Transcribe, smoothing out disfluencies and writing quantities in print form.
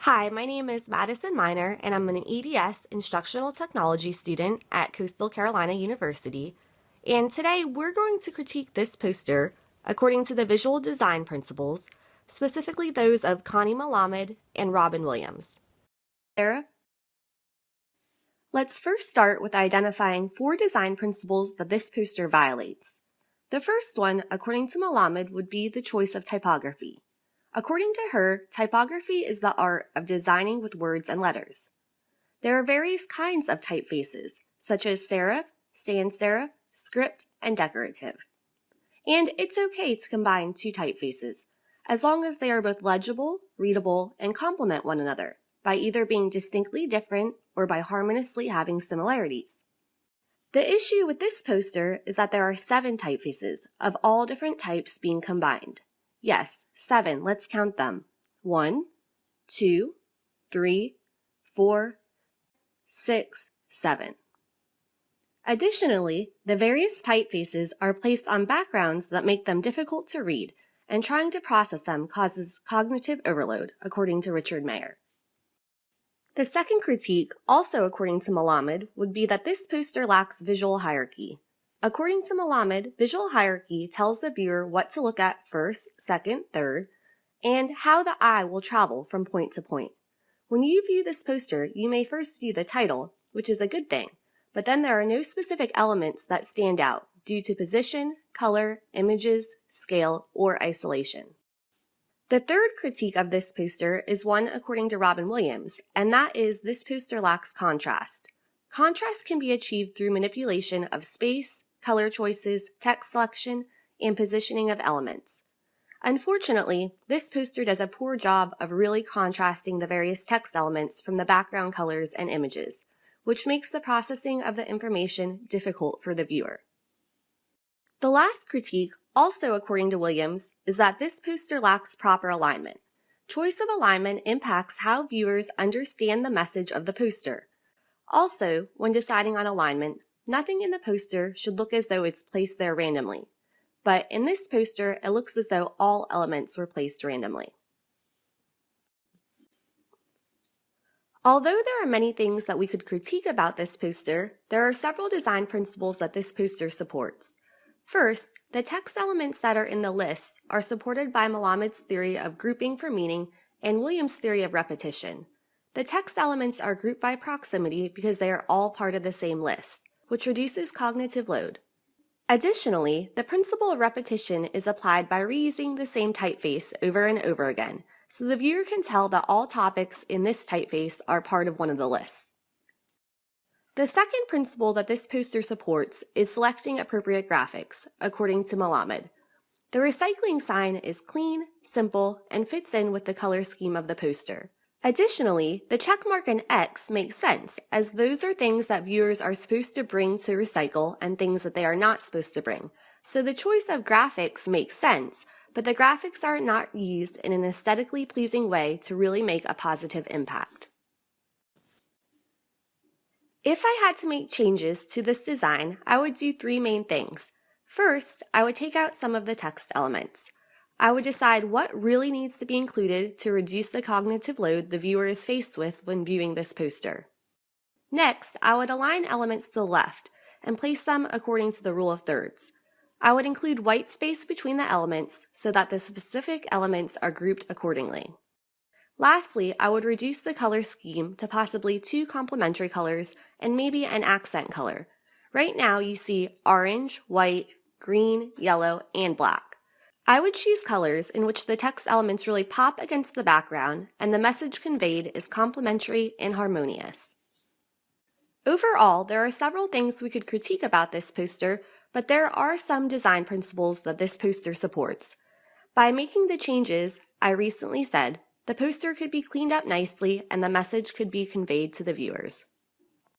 Hi, my name is Madison Miner, and I'm an EDS Instructional Technology student at Coastal Carolina University. And today we're going to critique this poster according to the visual design principles, specifically those of Connie Malamed and Robin Williams. Sarah? Let's first start with identifying 4 design principles that this poster violates. The first one, according to Malamed, would be the choice of typography. According to her, typography is the art of designing with words and letters. There are various kinds of typefaces, such as serif, sans serif, script, and decorative. And it's okay to combine 2 typefaces, as long as they are both legible, readable, and complement one another, by either being distinctly different or by harmoniously having similarities. The issue with this poster is that there are 7 typefaces of all different types being combined. Yes, 7, let's count them. 1, 2, 3, 4, 6, 7. Additionally, the various typefaces are placed on backgrounds that make them difficult to read, and trying to process them causes cognitive overload, according to Richard Mayer. The second critique, also according to Malamed, would be that this poster lacks visual hierarchy. According to Malamed, visual hierarchy tells the viewer what to look at first, second, third, and how the eye will travel from point to point. When you view this poster, you may first view the title, which is a good thing, but then there are no specific elements that stand out due to position, color, images, scale, or isolation. The third critique of this poster is one according to Robin Williams, and that is this poster lacks contrast. Contrast can be achieved through manipulation of space, color choices, text selection, and positioning of elements. Unfortunately, this poster does a poor job of really contrasting the various text elements from the background colors and images, which makes the processing of the information difficult for the viewer. The last critique, also according to Williams, is that this poster lacks proper alignment. Choice of alignment impacts how viewers understand the message of the poster. Also, when deciding on alignment, nothing in the poster should look as though it's placed there randomly. But in this poster, it looks as though all elements were placed randomly. Although there are many things that we could critique about this poster, there are several design principles that this poster supports. First, the text elements that are in the list are supported by Malamed's theory of grouping for meaning and Williams' theory of repetition. The text elements are grouped by proximity because they are all part of the same list, which reduces cognitive load. Additionally, the principle of repetition is applied by reusing the same typeface over and over again, so the viewer can tell that all topics in this typeface are part of one of the lists. The second principle that this poster supports is selecting appropriate graphics, according to Malamed. The recycling sign is clean, simple, and fits in with the color scheme of the poster. Additionally, the checkmark and X makes sense, as those are things that viewers are supposed to bring to recycle and things that they are not supposed to bring. So the choice of graphics makes sense, but the graphics are not used in an aesthetically pleasing way to really make a positive impact. If I had to make changes to this design, I would do 3 main things. First, I would take out some of the text elements. I would decide what really needs to be included to reduce the cognitive load the viewer is faced with when viewing this poster. Next, I would align elements to the left and place them according to the rule of thirds. I would include white space between the elements so that the specific elements are grouped accordingly. Lastly, I would reduce the color scheme to possibly 2 complementary colors and maybe an accent color. Right now you see orange, white, green, yellow, and black. I would choose colors in which the text elements really pop against the background and the message conveyed is complementary and harmonious. Overall, there are several things we could critique about this poster, but there are some design principles that this poster supports. By making the changes I recently said, the poster could be cleaned up nicely and the message could be conveyed to the viewers.